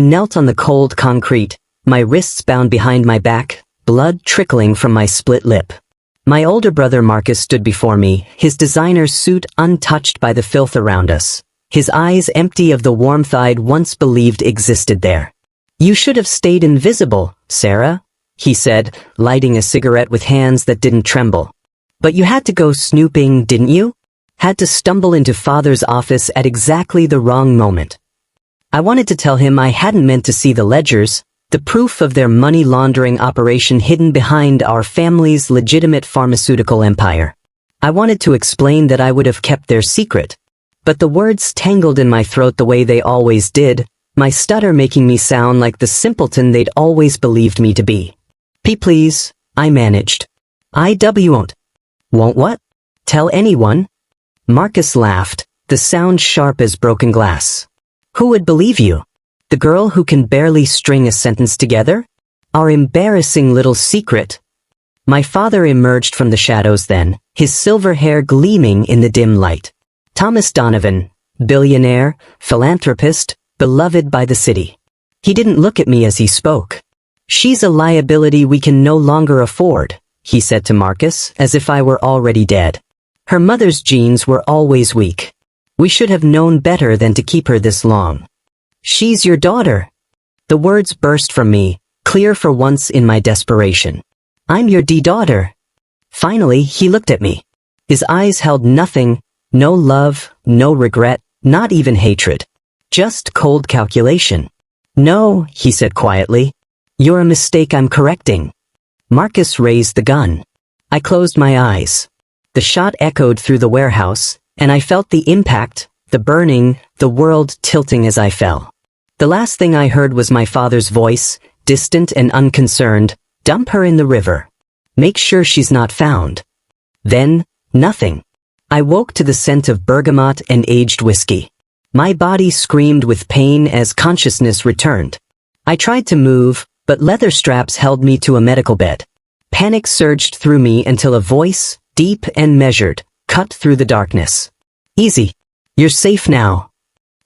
I knelt on the cold concrete, my wrists bound behind my back, blood trickling from my split lip. My older brother Marcus stood before me, his designer suit untouched by the filth around us, his eyes empty of the warmth I'd once believed existed there. "You should have stayed invisible, Sera," he said, lighting a cigarette with hands that didn't tremble. "But you had to go snooping, didn't you? Had to stumble into Father's office at exactly the wrong moment." I wanted to tell him I hadn't meant to see the ledgers, the proof of their money laundering operation hidden behind our family's legitimate pharmaceutical empire. I wanted to explain that I would have kept their secret, but the words tangled in my throat the way they always did, my stutter making me sound like the simpleton they'd always believed me to be. Please, I managed. Won't. Won't what? Tell anyone? Marcus laughed, the sound sharp as broken glass. Who would believe you? The girl who can barely string a sentence together? Our embarrassing little secret. My father emerged from the shadows then, his silver hair gleaming in the dim light. Thomas Donovan, billionaire, philanthropist, beloved by the city. He didn't look at me as he spoke. "She's a liability we can no longer afford," he said to Marcus, as if I were already dead. "Her mother's genes were always weak. We should have known better than to keep her this long. She's your daughter." The words burst from me, clear for once in my desperation. "I'm your daughter." Finally, he looked at me. His eyes held nothing, no love, no regret, not even hatred. Just cold calculation. "No," he said quietly. "You're a mistake I'm correcting." Marcus raised the gun. I closed my eyes. The shot echoed through the warehouse, and I felt the impact, the burning, the world tilting as I fell. The last thing I heard was my father's voice, distant and unconcerned, "Dump her in the river. Make sure she's not found." Then, nothing. I woke to the scent of bergamot and aged whiskey. My body screamed with pain as consciousness returned. I tried to move, but leather straps held me to a medical bed. Panic surged through me until a voice, deep and measured, cut through the darkness. "Easy. You're safe now."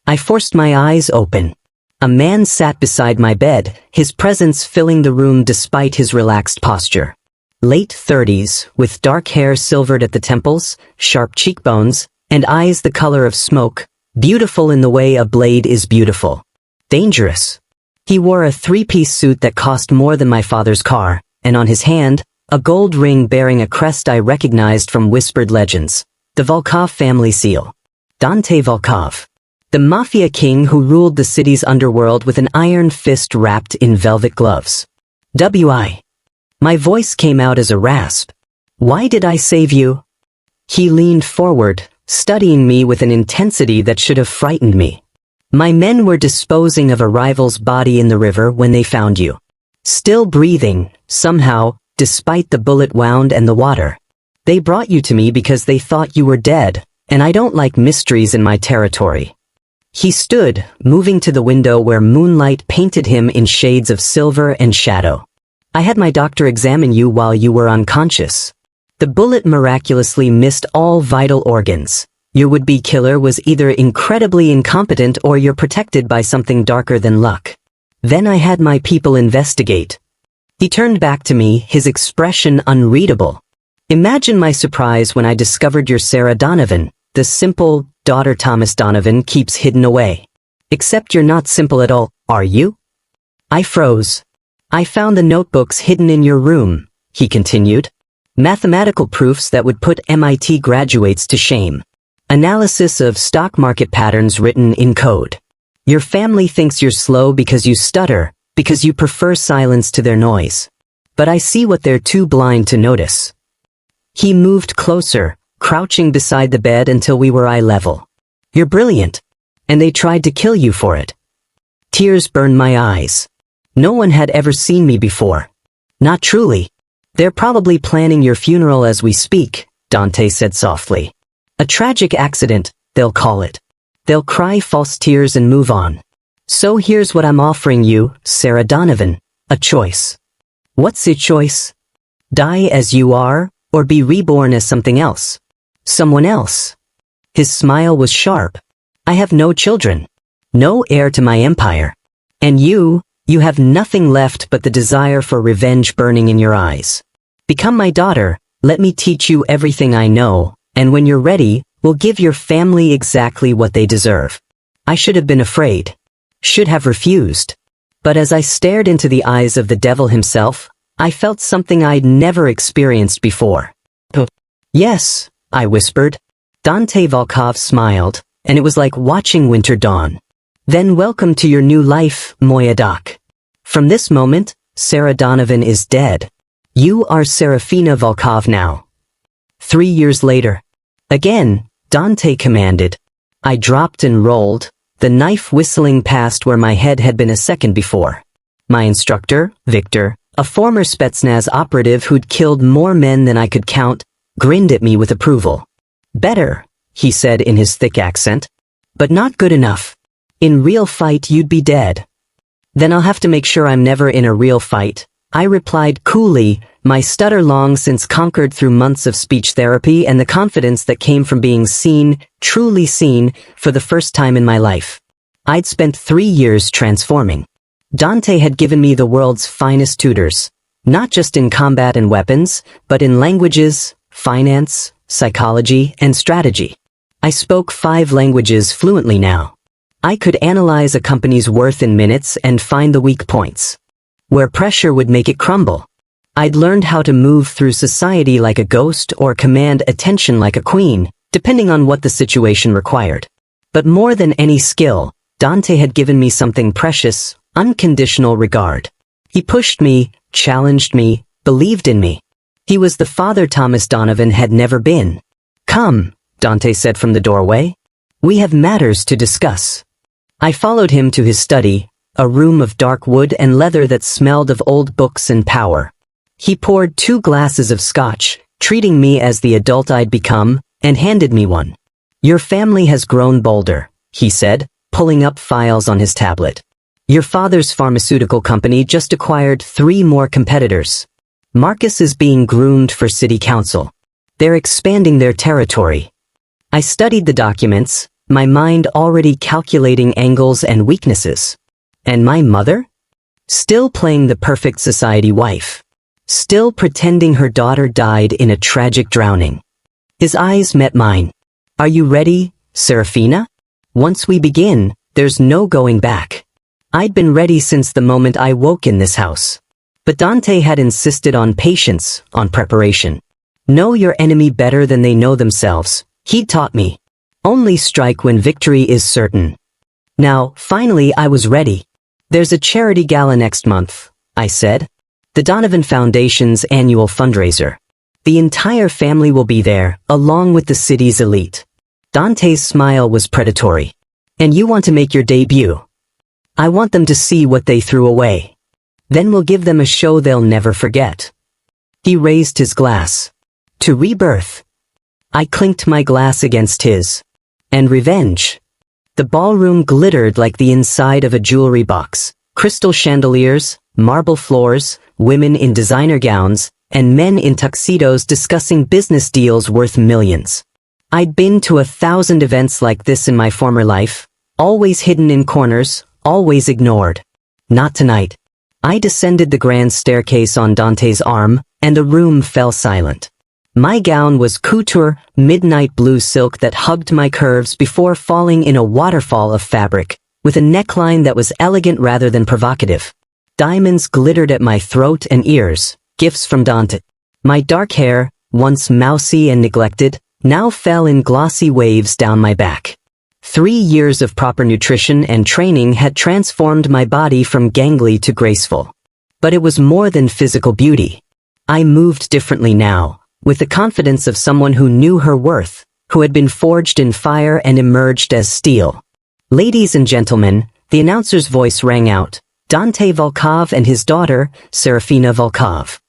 I forced my eyes open. A man sat beside my bed, his presence filling the room despite his relaxed posture. Late 30s, with dark hair silvered at the temples, sharp cheekbones, and eyes the color of smoke, beautiful in the way a blade is beautiful. Dangerous. He wore a three-piece suit that cost more than my father's car, and on his hand, a gold ring bearing a crest I recognized from whispered legends. The Volkov family seal. Dante Volkov. The Mafia King who ruled the city's underworld with an iron fist wrapped in velvet gloves. W.I. My voice came out as a rasp. "Why did I save you?" He leaned forward, studying me with an intensity that should have frightened me. "My men were disposing of a rival's body in the river when they found you. Still breathing, somehow, despite the bullet wound and the water. They brought you to me because they thought you were dead, and I don't like mysteries in my territory." He stood, moving to the window where moonlight painted him in shades of silver and shadow. "I had my doctor examine you while you were unconscious. The bullet miraculously missed all vital organs. Your would-be killer was either incredibly incompetent or you're protected by something darker than luck. Then I had my people investigate." He turned back to me, his expression unreadable. "Imagine my surprise when I discovered you're Sera Donovan, the simple daughter Thomas Donovan keeps hidden away. Except you're not simple at all, are you?" I froze. "I found the notebooks hidden in your room," he continued. "Mathematical proofs that would put MIT graduates to shame. Analysis of stock market patterns written in code. Your family thinks you're slow because you stutter, because you prefer silence to their noise. But I see what they're too blind to notice." He moved closer, crouching beside the bed until we were eye level. "You're brilliant. And they tried to kill you for it." Tears burned my eyes. No one had ever seen me before. "Not truly. They're probably planning your funeral as we speak," Dante said softly. "A tragic accident, they'll call it. They'll cry false tears and move on. So here's what I'm offering you, Sera Donovan. A choice." "What's the choice?" "Die as you are, or be reborn as something else. Someone else." His smile was sharp. "I have no children. No heir to my empire. And you have nothing left but the desire for revenge burning in your eyes. Become my daughter, let me teach you everything I know, and when you're ready, we'll give your family exactly what they deserve. I should have been afraid. Should have refused. But as I stared into the eyes of the devil himself, I felt something I'd never experienced before. Yes, I whispered. Dante Volkov smiled, and it was like watching winter dawn. Then welcome to your new life, Moyadak. From this moment, Sera Donovan is dead. You are Seraphina Volkov now. 3 years later. Again, Dante commanded. I dropped and rolled, the knife whistling past where my head had been a second before. My instructor, Victor, a former Spetsnaz operative who'd killed more men than I could count, grinned at me with approval. Better, he said in his thick accent. But not good enough. In real fight you'd be dead. Then I'll have to make sure I'm never in a real fight, I replied coolly, my stutter long since conquered through months of speech therapy and the confidence that came from being seen, truly seen, for the first time in my life. I'd spent 3 years transforming. Dante had given me the world's finest tutors, not just in combat and weapons, but in languages, finance, psychology, and strategy. I spoke 5 languages fluently now. I could analyze a company's worth in minutes and find the weak points. Where pressure would make it crumble. I'd learned how to move through society like a ghost or command attention like a queen, depending on what the situation required. But more than any skill, Dante had given me something precious, unconditional regard. He pushed me, challenged me, believed in me. He was the father Thomas Donovan had never been. Come, Dante said from the doorway. We have matters to discuss. I followed him to his study, a room of dark wood and leather that smelled of old books and power. He poured 2 glasses of scotch, treating me as the adult I'd become, and handed me one. Your family has grown bolder, he said, pulling up files on his tablet. Your father's pharmaceutical company just acquired 3 more competitors. Marcus is being groomed for city council. They're expanding their territory. I studied the documents, my mind already calculating angles and weaknesses. And my mother? Still playing the perfect society wife. Still pretending her daughter died in a tragic drowning. His eyes met mine. Are you ready, Seraphina? Once we begin, there's no going back. I'd been ready since the moment I woke in this house. But Dante had insisted on patience, on preparation. Know your enemy better than they know themselves, he'd taught me. Only strike when victory is certain. Now, finally I was ready. There's a charity gala next month, I said. The Donovan Foundation's annual fundraiser. The entire family will be there, along with the city's elite. Dante's smile was predatory. And you want to make your debut. I want them to see what they threw away. Then we'll give them a show they'll never forget. He raised his glass. To rebirth. I clinked my glass against his. And revenge. The ballroom glittered like the inside of a jewelry box. Crystal chandeliers, marble floors, women in designer gowns, and men in tuxedos discussing business deals worth millions. I'd been to 1,000 events like this in my former life, always hidden in corners, always ignored. Not tonight. I descended the grand staircase on Dante's arm, and the room fell silent. My gown was couture, midnight blue silk that hugged my curves before falling in a waterfall of fabric, with a neckline that was elegant rather than provocative. Diamonds glittered at my throat and ears, gifts from Dante. My dark hair, once mousy and neglected, now fell in glossy waves down my back. 3 years of proper nutrition and training had transformed my body from gangly to graceful. But it was more than physical beauty. I moved differently now, with the confidence of someone who knew her worth, who had been forged in fire and emerged as steel. Ladies and gentlemen, the announcer's voice rang out. Dante Volkov and his daughter, Seraphina Volkov.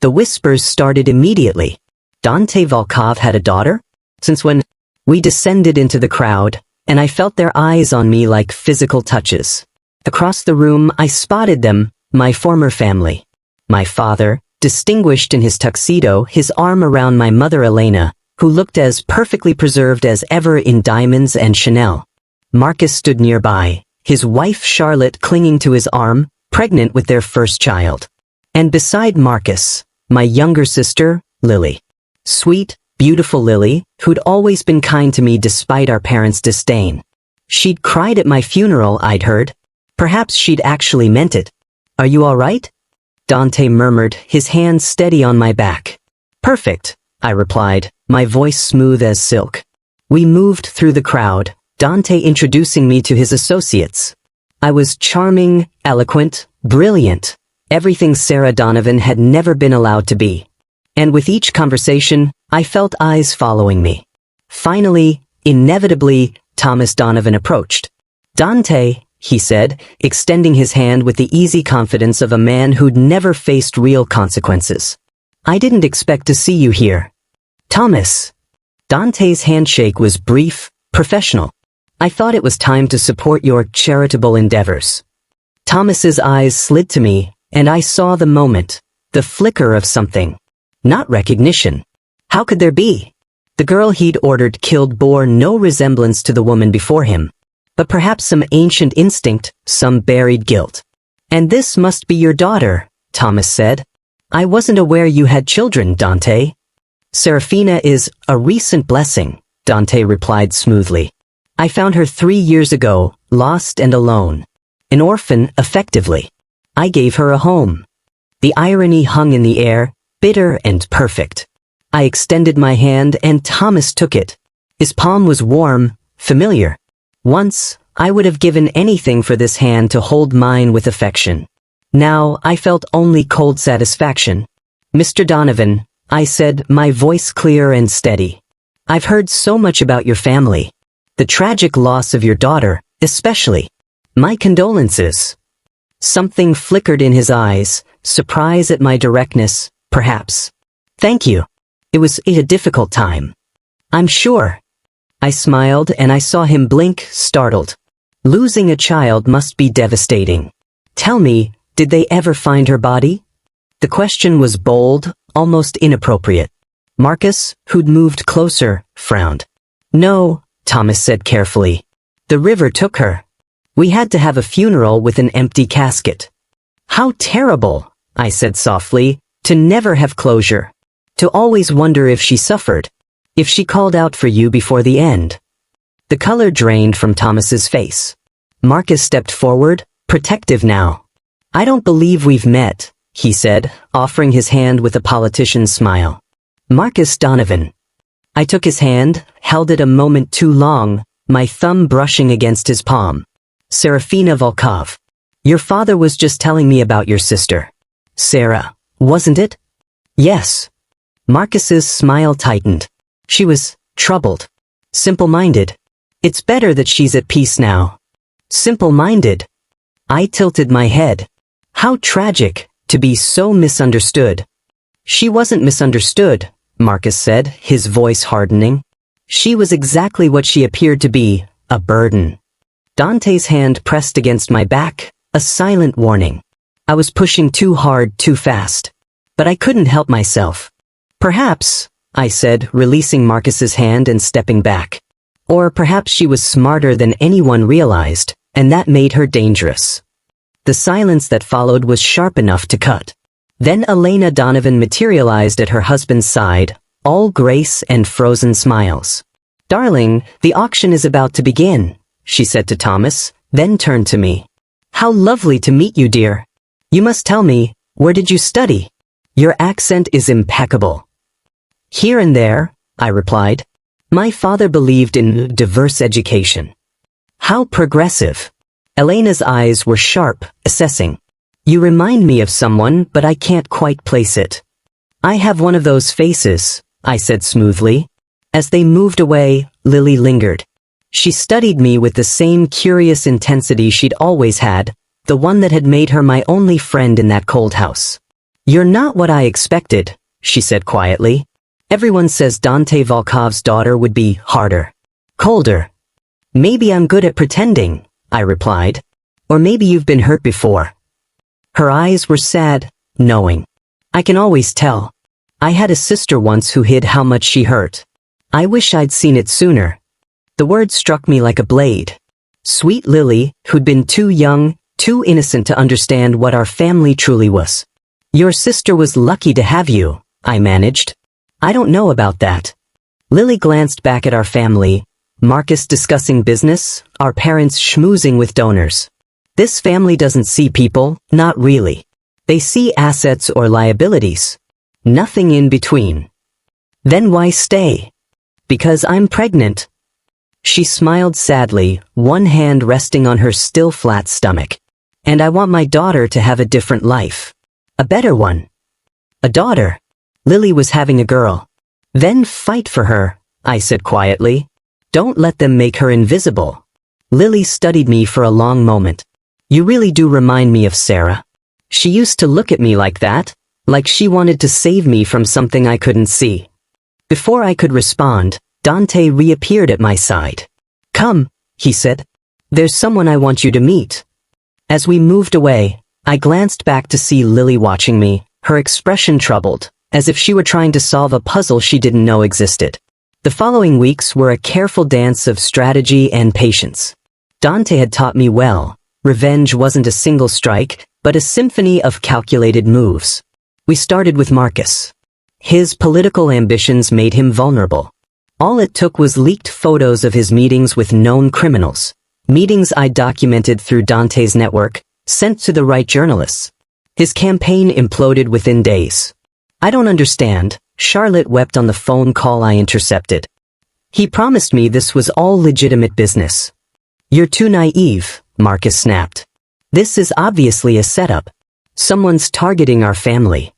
The whispers started immediately. Dante Volkov had a daughter? Since when? We descended into the crowd, and I felt their eyes on me like physical touches. Across the room, I spotted them, my former family. My father, distinguished in his tuxedo, his arm around my mother Elena, who looked as perfectly preserved as ever in diamonds and Chanel. Marcus stood nearby, his wife Charlotte clinging to his arm, pregnant with their first child. And beside Marcus, my younger sister, Lily. Sweet, beautiful Lily, who'd always been kind to me despite our parents' disdain. She'd cried at my funeral, I'd heard. Perhaps she'd actually meant it. "Are you all right?" Dante murmured, his hands steady on my back. "Perfect," I replied, my voice smooth as silk. We moved through the crowd, Dante introducing me to his associates. I was charming, eloquent, brilliant, everything Sera Donovan had never been allowed to be. And with each conversation, I felt eyes following me. Finally, inevitably, Thomas Donovan approached. "Dante," he said, extending his hand with the easy confidence of a man who'd never faced real consequences. "I didn't expect to see you here." "Thomas." Dante's handshake was brief, professional. "I thought it was time to support your charitable endeavors." Thomas's eyes slid to me, and I saw the moment, the flicker of something. Not recognition. How could there be? The girl he'd ordered killed bore no resemblance to the woman before him, but perhaps some ancient instinct, some buried guilt. "And this must be your daughter," Thomas said. "I wasn't aware you had children, Dante." "Seraphina is a recent blessing," Dante replied smoothly. "I found her 3 years ago, lost and alone. An orphan, effectively. I gave her a home." The irony hung in the air, bitter and perfect. I extended my hand and Thomas took it. His palm was warm, familiar. Once, I would have given anything for this hand to hold mine with affection. Now, I felt only cold satisfaction. "Mr. Donovan," I said, my voice clear and steady. "I've heard so much about your family. The tragic loss of your daughter, especially. My condolences." Something flickered in his eyes, surprise at my directness, perhaps. "Thank you. It was a difficult time." "I'm sure." I smiled and I saw him blink, startled. Losing a child must be devastating. "Tell me, did they ever find her body?" The question was bold, almost inappropriate. Marcus, who'd moved closer, frowned. "No," Thomas said carefully. "The river took her. We had to have a funeral with an empty casket." "How terrible," I said softly, "to never have closure. To always wonder if she suffered. If she called out for you before the end." The color drained from Thomas's face. Marcus stepped forward, protective now. "I don't believe we've met," he said, offering his hand with a politician's smile. "Marcus Donovan." I took his hand, held it a moment too long, my thumb brushing against his palm. "Seraphina Volkov. Your father was just telling me about your sister. Sera, wasn't it?" "Yes." Marcus's smile tightened. "She was troubled. Simple-minded. It's better that she's at peace now." "Simple-minded?" I tilted my head. How tragic, to be so misunderstood. "She wasn't misunderstood," Marcus said, his voice hardening. "She was exactly what she appeared to be, a burden." Dante's hand pressed against my back, a silent warning. I was pushing too hard, too fast. But I couldn't help myself. "Perhaps," I said, releasing Marcus's hand and stepping back. "Or perhaps she was smarter than anyone realized, and that made her dangerous." The silence that followed was sharp enough to cut. Then Elena Donovan materialized at her husband's side, all grace and frozen smiles. "Darling, the auction is about to begin," she said to Thomas, then turned to me. "How lovely to meet you, dear. You must tell me, where did you study? Your accent is impeccable." "Here and there," I replied. "My father believed in diverse education." "How progressive." Elena's eyes were sharp, assessing. "You remind me of someone, but I can't quite place it." "I have one of those faces," I said smoothly. As they moved away, Lily lingered. She studied me with the same curious intensity she'd always had, the one that had made her my only friend in that cold house. "You're not what I expected," she said quietly. "Everyone says Dante Volkov's daughter would be harder, colder." "Maybe I'm good at pretending," I replied. "Or maybe you've been hurt before." Her eyes were sad, knowing. "I can always tell. I had a sister once who hid how much she hurt. I wish I'd seen it sooner." The word struck me like a blade. Sweet Lily, who'd been too young, too innocent to understand what our family truly was. Your sister was lucky to have you, I managed. I don't know about that. Lily glanced back at our family, Marcus discussing business, our parents schmoozing with donors. This family doesn't see people, not really. They see assets or liabilities. Nothing in between. Then why stay? Because I'm pregnant. She smiled sadly, one hand resting on her still flat stomach. And I want my daughter to have a different life. A better one. A daughter. Lily was having a girl. Then fight for her, I said quietly. Don't let them make her invisible. Lily studied me for a long moment. You really do remind me of Sera. She used to look at me like that, like she wanted to save me from something I couldn't see. Before I could respond, Dante reappeared at my side. Come, he said. There's someone I want you to meet. As we moved away, I glanced back to see Lily watching me, her expression troubled, as if she were trying to solve a puzzle she didn't know existed. The following weeks were a careful dance of strategy and patience. Dante had taught me well. Revenge wasn't a single strike, but a symphony of calculated moves. We started with Marcus. His political ambitions made him vulnerable. All it took was leaked photos of his meetings with known criminals. Meetings I documented through Dante's network, sent to the right journalists. His campaign imploded within days. I don't understand, Charlotte wept on the phone call I intercepted. He promised me this was all legitimate business. You're too naive, Marcus snapped. This is obviously a setup. Someone's targeting our family.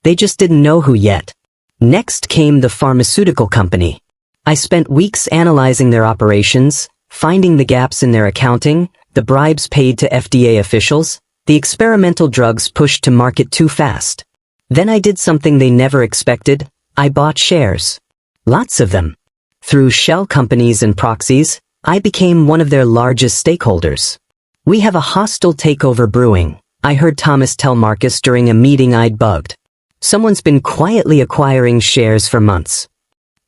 They just didn't know who yet. Next came the pharmaceutical company. I spent weeks analyzing their operations, finding the gaps in their accounting, the bribes paid to FDA officials, the experimental drugs pushed to market too fast. Then I did something they never expected. I bought shares. Lots of them. Through shell companies and proxies, I became one of their largest stakeholders. We have a hostile takeover brewing, I heard Thomas tell Marcus during a meeting I'd bugged. Someone's been quietly acquiring shares for months.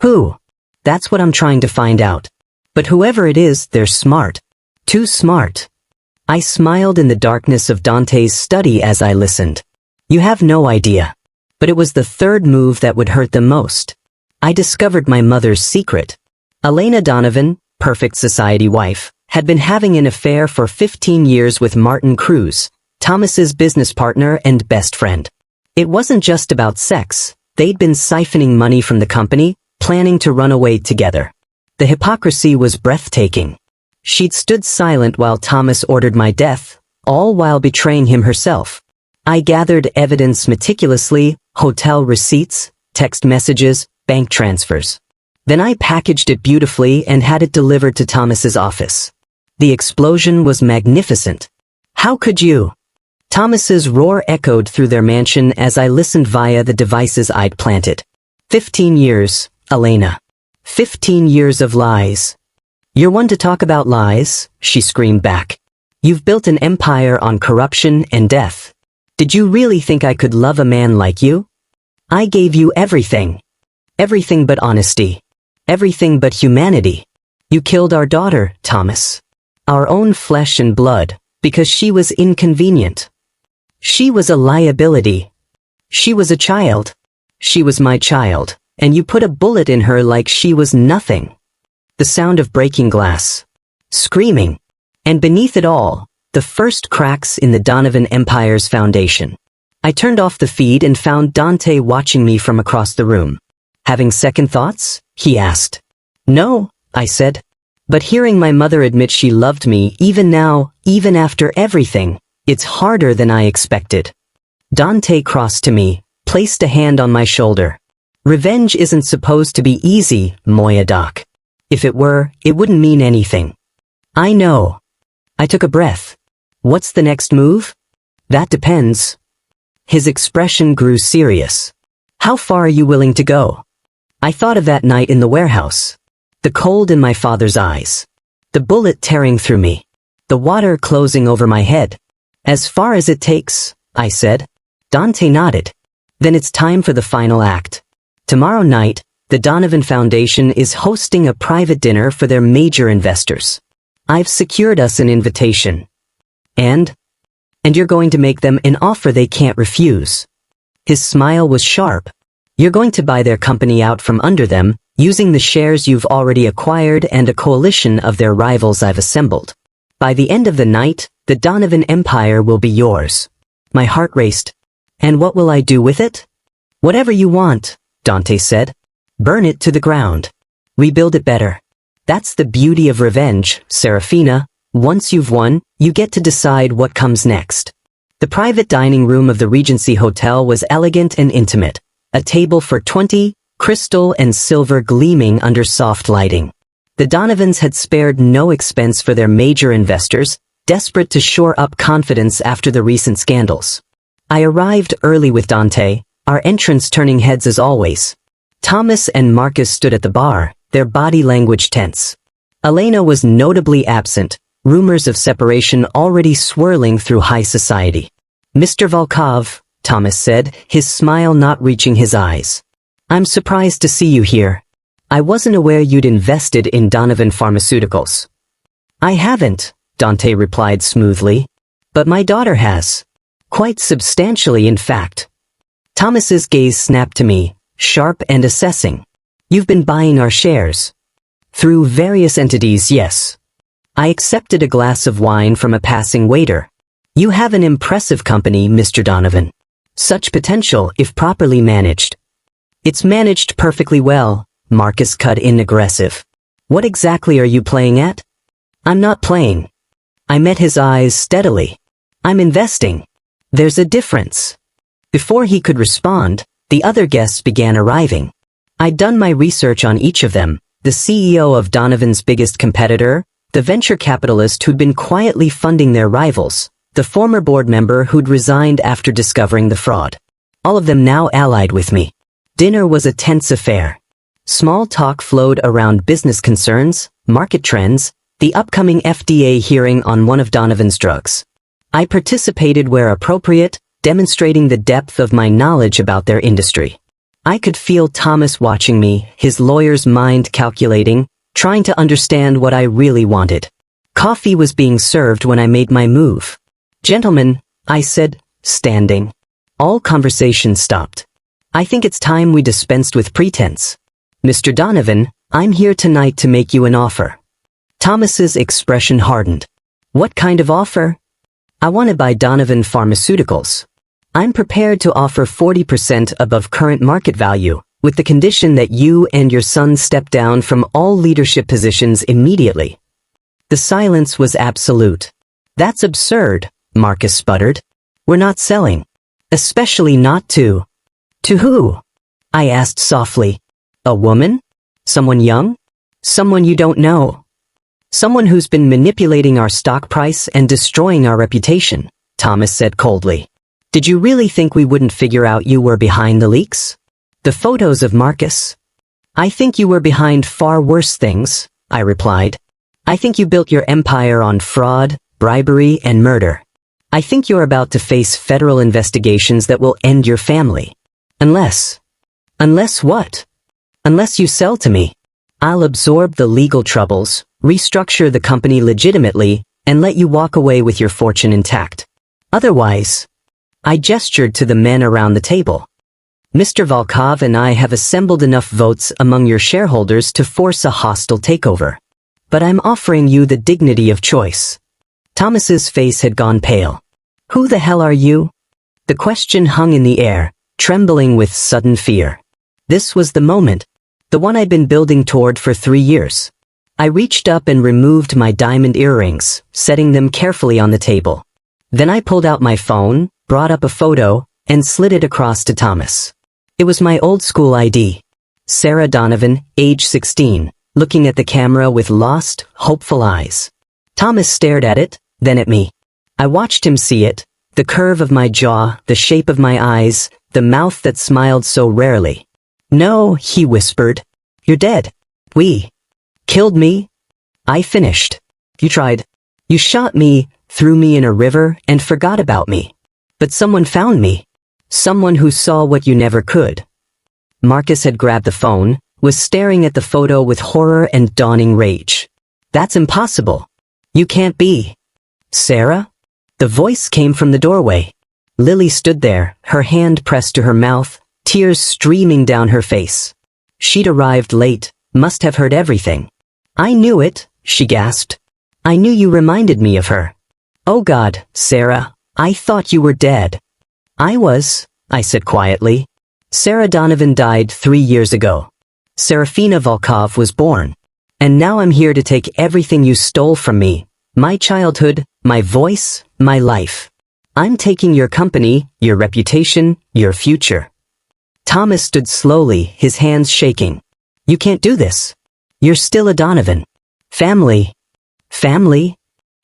Who? That's what I'm trying to find out. But whoever it is, they're smart. Too smart. I smiled in the darkness of Dante's study as I listened. You have no idea. But it was the third move that would hurt them most. I discovered my mother's secret. Elena Donovan, perfect society wife, had been having an affair for 15 years with Martin Cruz, Thomas's business partner and best friend. It wasn't just about sex. They'd been siphoning money from the company, planning to run away together. The hypocrisy was breathtaking. She'd stood silent while Thomas ordered my death, all while betraying him herself. I gathered evidence meticulously, hotel receipts, text messages, bank transfers. Then I packaged it beautifully and had it delivered to Thomas's office. The explosion was magnificent. How could you? Thomas's roar echoed through their mansion as I listened via the devices I'd planted. 15 years, Elena. 15 years of lies. You're one to talk about lies, she screamed back. You've built an empire on corruption and death. Did you really think I could love a man like you? I gave you everything. Everything but honesty. Everything but humanity. You killed our daughter, Thomas. Our own flesh and blood, because she was inconvenient. She was a liability. She was a child. She was my child, and you put a bullet in her like she was nothing. The sound of breaking glass. Screaming. And beneath it all, the first cracks in the Donovan Empire's foundation. I turned off the feed and found Dante watching me from across the room. Having second thoughts? He asked. No, I said. But hearing my mother admit she loved me even now, even after everything, it's harder than I expected. Dante crossed to me, placed a hand on my shoulder. Revenge isn't supposed to be easy, Moya Doc. If it were, it wouldn't mean anything. I know. I took a breath. What's the next move? That depends. His expression grew serious. How far are you willing to go? I thought of that night in the warehouse. The cold in my father's eyes. The bullet tearing through me. The water closing over my head. As far as it takes, I said. Dante nodded. Then it's time for the final act. Tomorrow night, the Donovan Foundation is hosting a private dinner for their major investors. I've secured us an invitation. And you're going to make them an offer they can't refuse. His smile was sharp. You're going to buy their company out from under them, using the shares you've already acquired and a coalition of their rivals I've assembled. By the end of the night, the Donovan Empire will be yours. My heart raced. And what will I do with it? Whatever you want, Dante said. Burn it to the ground. Rebuild it better. That's the beauty of revenge, Seraphina. Once you've won, you get to decide what comes next. The private dining room of the Regency Hotel was elegant and intimate. A table for 20, crystal and silver gleaming under soft lighting. The Donovans had spared no expense for their major investors, desperate to shore up confidence after the recent scandals. I arrived early with Dante, our entrance turning heads as always. Thomas and Marcus stood at the bar, their body language tense. Elena was notably absent, rumors of separation already swirling through high society. Mr. Volkov, Thomas said, his smile not reaching his eyes. I'm surprised to see you here. I wasn't aware you'd invested in Donovan Pharmaceuticals. I haven't, Dante replied smoothly. But my daughter has. Quite substantially, in fact. Thomas's gaze snapped to me, sharp and assessing. You've been buying our shares. Through various entities, yes. I accepted a glass of wine from a passing waiter. You have an impressive company, Mr. Donovan. Such potential if properly managed. It's managed perfectly well, Marcus cut in aggressive. What exactly are you playing at? I'm not playing. I met his eyes steadily. I'm investing. There's a difference. Before he could respond, the other guests began arriving. I'd done my research on each of them, the CEO of Donovan's biggest competitor, the venture capitalist who'd been quietly funding their rivals, the former board member who'd resigned after discovering the fraud. All of them now allied with me. Dinner was a tense affair. Small talk flowed around business concerns, market trends, the upcoming FDA hearing on one of Donovan's drugs. I participated where appropriate, demonstrating the depth of my knowledge about their industry. I could feel Thomas watching me, his lawyer's mind calculating, trying to understand what I really wanted. Coffee was being served when I made my move. Gentlemen, I said, standing. All conversation stopped. I think it's time we dispensed with pretense. Mr. Donovan, I'm here tonight to make you an offer. Thomas's expression hardened. What kind of offer? I want to buy Donovan Pharmaceuticals. I'm prepared to offer 40% above current market value, with the condition that you and your son step down from all leadership positions immediately. The silence was absolute. That's absurd, Marcus sputtered. We're not selling. Especially not to. To who? I asked softly. A woman? Someone young? Someone you don't know? Someone who's been manipulating our stock price and destroying our reputation, Thomas said coldly. Did you really think we wouldn't figure out you were behind the leaks? The photos of Marcus? I think you were behind far worse things, I replied. I think you built your empire on fraud, bribery, and murder. I think you're about to face federal investigations that will end your family. Unless what? Unless you sell to me. I'll absorb the legal troubles, restructure the company legitimately, and let you walk away with your fortune intact. Otherwise, I gestured to the men around the table. Mr. Volkov and I have assembled enough votes among your shareholders to force a hostile takeover. But I'm offering you the dignity of choice. Thomas's face had gone pale. Who the hell are you? The question hung in the air, trembling with sudden fear. This was the moment, the one I'd been building toward for 3 years. I reached up and removed my diamond earrings, setting them carefully on the table. Then I pulled out my phone, brought up a photo, and slid it across to Thomas. It was my old school ID. Sera Donovan, age 16, looking at the camera with lost, hopeful eyes. Thomas stared at it, then at me. I watched him see it, the curve of my jaw, the shape of my eyes, the mouth that smiled so rarely. No, he whispered. You're dead. We killed me. I finished. You tried. You shot me, threw me in a river, and forgot about me. But someone found me. Someone who saw what you never could. Marcus had grabbed the phone, was staring at the photo with horror and dawning rage. That's impossible. You can't be. Sera? The voice came from the doorway. Lily stood there, her hand pressed to her mouth, tears streaming down her face. She'd arrived late, must have heard everything. I knew it, she gasped. I knew you reminded me of her. Oh God, Sera, I thought you were dead. I was, I said quietly. Sera Donovan died 3 years ago. Seraphina Volkov was born. And now I'm here to take everything you stole from me. My childhood, my voice, my life. I'm taking your company, your reputation, your future. Thomas stood slowly, his hands shaking. You can't do this. You're still a Donovan. Family. Family?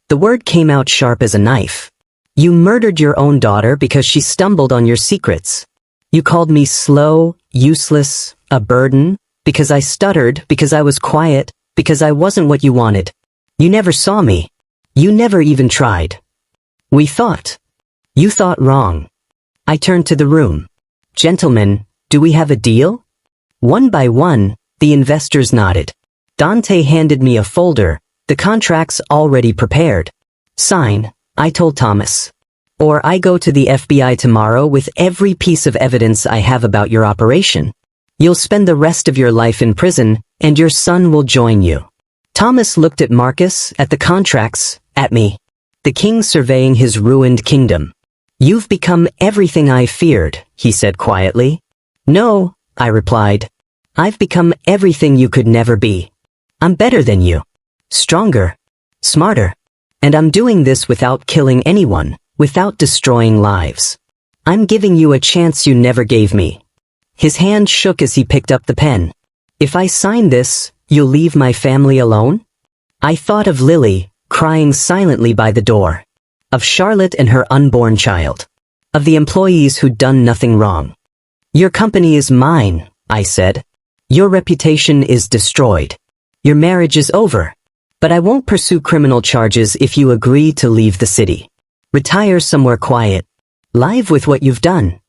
The word came out sharp as a knife. You murdered your own daughter because she stumbled on your secrets. You called me slow, useless, a burden, because I stuttered, because I was quiet, because I wasn't what you wanted. You never saw me. You never even tried. We thought. You thought wrong. I turned to the room. Gentlemen, do we have a deal? One by one, the investors nodded. Dante handed me a folder, the contracts already prepared. Sign, I told Thomas. Or I go to the FBI tomorrow with every piece of evidence I have about your operation. You'll spend the rest of your life in prison, and your son will join you. Thomas looked at Marcus, at the contracts, at me. The king surveying his ruined kingdom. You've become everything I feared, he said quietly. No, I replied. I've become everything you could never be. I'm better than you. Stronger. Smarter. And I'm doing this without killing anyone, without destroying lives. I'm giving you a chance you never gave me. His hand shook as he picked up the pen. If I sign this, you'll leave my family alone? I thought of Lily, crying silently by the door. Of Charlotte and her unborn child. Of the employees who'd done nothing wrong. Your company is mine, I said. Your reputation is destroyed. Your marriage is over. But I won't pursue criminal charges if you agree to leave the city. Retire somewhere quiet. Live with what you've done.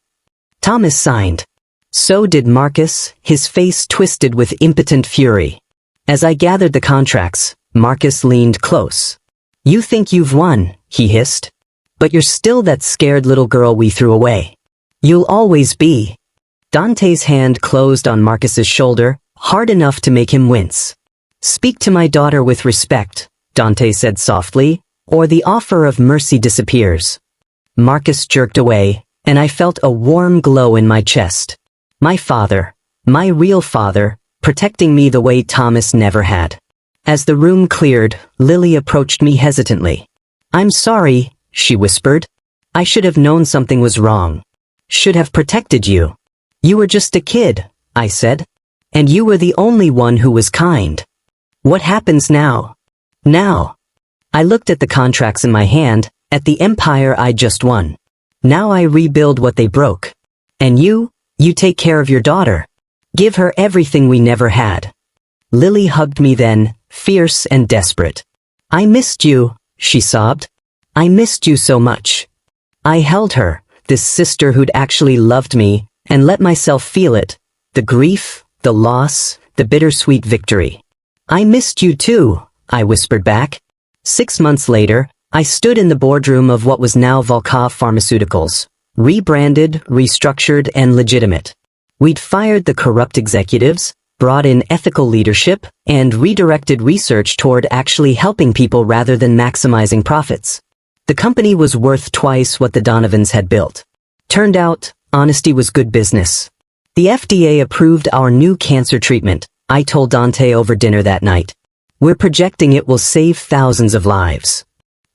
Thomas signed. So did Marcus, his face twisted with impotent fury. As I gathered the contracts, Marcus leaned close. You think you've won, he hissed. But you're still that scared little girl we threw away. You'll always be. Dante's hand closed on Marcus's shoulder, hard enough to make him wince. Speak to my daughter with respect, Dante said softly, or the offer of mercy disappears. Marcus jerked away, and I felt a warm glow in my chest. My father, my real father, protecting me the way Thomas never had. As the room cleared, Lily approached me hesitantly. I'm sorry, she whispered. I should have known something was wrong. Should have protected you. You were just a kid, I said. And you were the only one who was kind. What happens now? Now. I looked at the contracts in my hand, at the empire I just won. Now I rebuild what they broke. And you take care of your daughter. Give her everything we never had. Lily hugged me then, fierce and desperate. I missed you, she sobbed. I missed you so much. I held her, this sister who'd actually loved me, and let myself feel it. The grief, the loss, the bittersweet victory. I missed you too, I whispered back. 6 months later, I stood in the boardroom of what was now Volkov Pharmaceuticals. Rebranded, restructured, and legitimate. We'd fired the corrupt executives, brought in ethical leadership, and redirected research toward actually helping people rather than maximizing profits. The company was worth twice what the Donovans had built. Turned out, honesty was good business. The FDA approved our new cancer treatment, I told Dante over dinner that night. We're projecting it will save thousands of lives.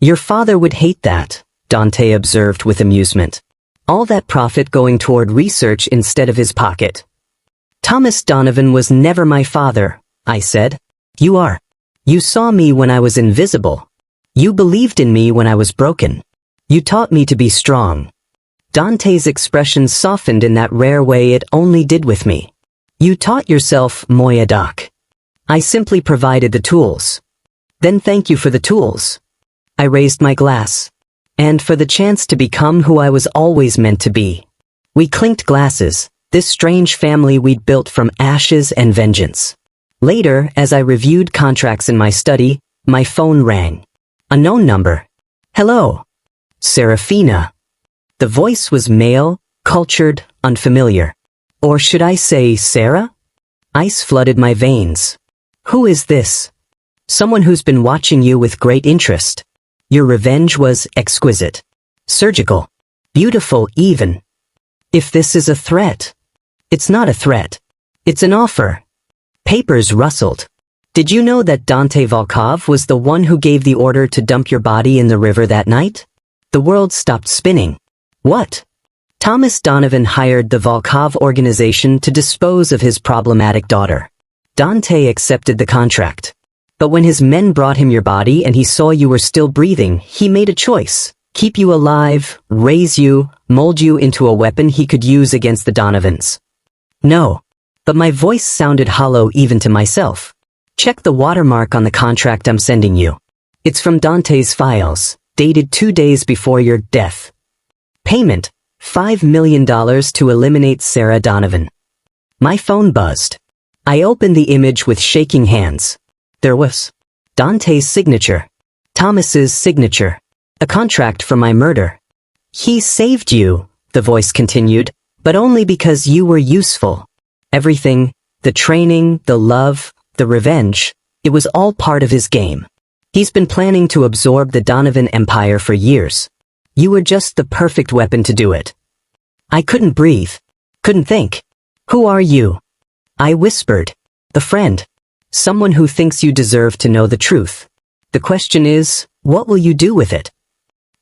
Your father would hate that, Dante observed with amusement. All that profit going toward research instead of his pocket. Thomas Donovan was never my father, I said. You are. You saw me when I was invisible. You believed in me when I was broken. You taught me to be strong. Dante's expression softened in that rare way it only did with me. You taught yourself Moya Doc. I simply provided the tools. Then thank you for the tools. I raised my glass. And for the chance to become who I was always meant to be. We clinked glasses, this strange family we'd built from ashes and vengeance. Later, as I reviewed contracts in my study, my phone rang. Unknown number. Hello. Seraphina. The voice was male, cultured, unfamiliar. Or should I say Sera? Ice flooded my veins. Who is this? Someone who's been watching you with great interest. Your revenge was exquisite. Surgical. Beautiful even. If this is a threat. It's not a threat. It's an offer. Papers rustled. Did you know that Dante Volkov was the one who gave the order to dump your body in the river that night? The world stopped spinning. What? Thomas Donovan hired the Volkov organization to dispose of his problematic daughter. Dante accepted the contract. But when his men brought him your body and he saw you were still breathing, he made a choice. Keep you alive, raise you, mold you into a weapon he could use against the Donovans. No. But my voice sounded hollow even to myself. Check the watermark on the contract I'm sending you. It's from Dante's files, dated 2 days before your death. Payment, $5 million to eliminate Sera Donovan. My phone buzzed. I opened the image with shaking hands. There was Dante's signature, Thomas's signature, a contract for my murder. He saved you, the voice continued, but only because you were useful. Everything, the training, the love, the revenge, it was all part of his game. He's been planning to absorb the Donovan Empire for years. You were just the perfect weapon to do it. I couldn't breathe. Couldn't think. Who are you? I whispered. A friend. Someone who thinks you deserve to know the truth. The question is, what will you do with it?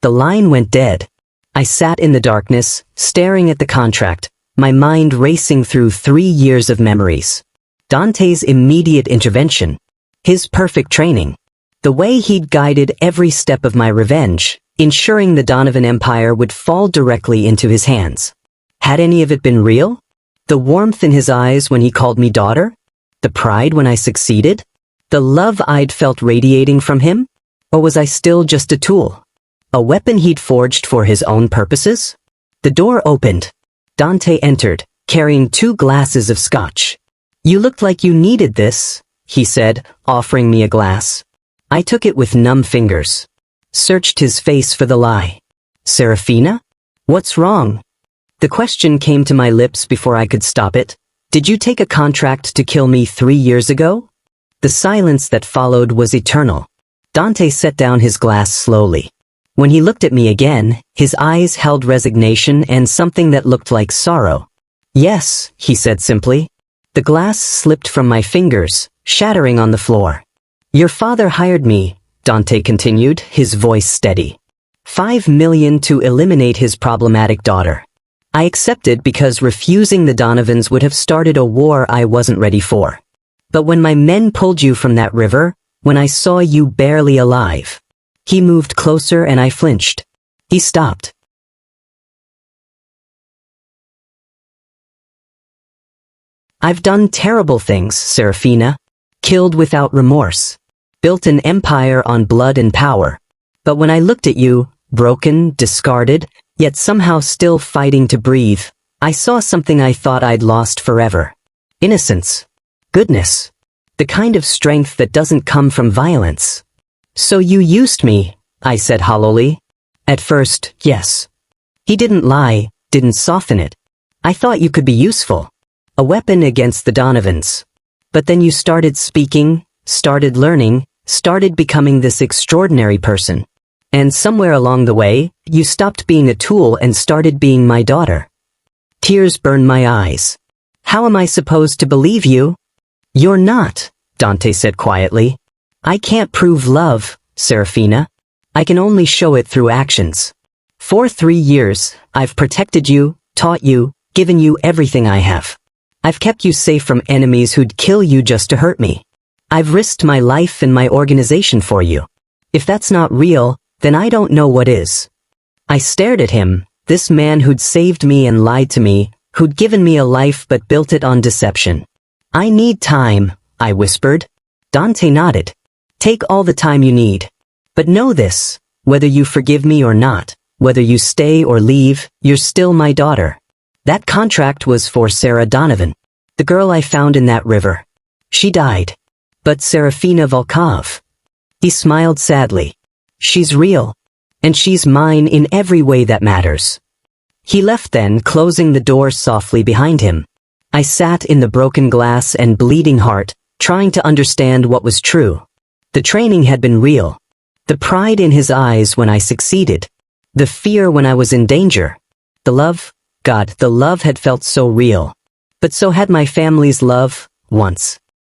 The line went dead. I sat in the darkness, staring at the contract, my mind racing through 3 years of memories. Dante's immediate intervention. His perfect training. The way he'd guided every step of my revenge, ensuring the Donovan Empire would fall directly into his hands. Had any of it been real? The warmth in his eyes when he called me daughter? The pride when I succeeded? The love I'd felt radiating from him? Or was I still just a tool? A weapon he'd forged for his own purposes? The door opened. Dante entered, carrying 2 glasses of scotch. You looked like you needed this, he said, offering me a glass. I took it with numb fingers. Searched his face for the lie. Seraphina? What's wrong? The question came to my lips before I could stop it. Did you take a contract to kill me 3 years ago? The silence that followed was eternal. Dante set down his glass slowly. When he looked at me again, his eyes held resignation and something that looked like sorrow. Yes, he said simply. The glass slipped from my fingers, shattering on the floor. Your father hired me, Dante continued, his voice steady. $5 million to eliminate his problematic daughter. I accepted because refusing the Donovans would have started a war I wasn't ready for. But when my men pulled you from that river, when I saw you barely alive, he moved closer and I flinched. He stopped. I've done terrible things, Seraphina. Killed without remorse. Built an empire on blood and power. But when I looked at you, broken, discarded, yet somehow still fighting to breathe, I saw something I thought I'd lost forever. Innocence. Goodness. The kind of strength that doesn't come from violence. So you used me, I said hollowly. At first, yes. He didn't lie, didn't soften it. I thought you could be useful. A weapon against the Donovans. But then you started speaking, started learning, started becoming this extraordinary person. And somewhere along the way, you stopped being a tool and started being my daughter. Tears burned my eyes. How am I supposed to believe you? You're not, Dante said quietly. I can't prove love, Seraphina. I can only show it through actions. For 3 years, I've protected you, taught you, given you everything I have. I've kept you safe from enemies who'd kill you just to hurt me. I've risked my life and my organization for you. If that's not real, then I don't know what is. I stared at him, this man who'd saved me and lied to me, who'd given me a life but built it on deception. I need time, I whispered. Dante nodded. Take all the time you need. But know this, whether you forgive me or not, whether you stay or leave, you're still my daughter. That contract was for Sera Donovan, the girl I found in that river. She died. But Seraphina Volkov. He smiled sadly. She's real. And she's mine in every way that matters. He left then, closing the door softly behind him. I sat in the broken glass and bleeding heart, trying to understand what was true. The training had been real. The pride in his eyes when I succeeded. The fear when I was in danger. The love, God, the love had felt so real. But so had my family's love, once.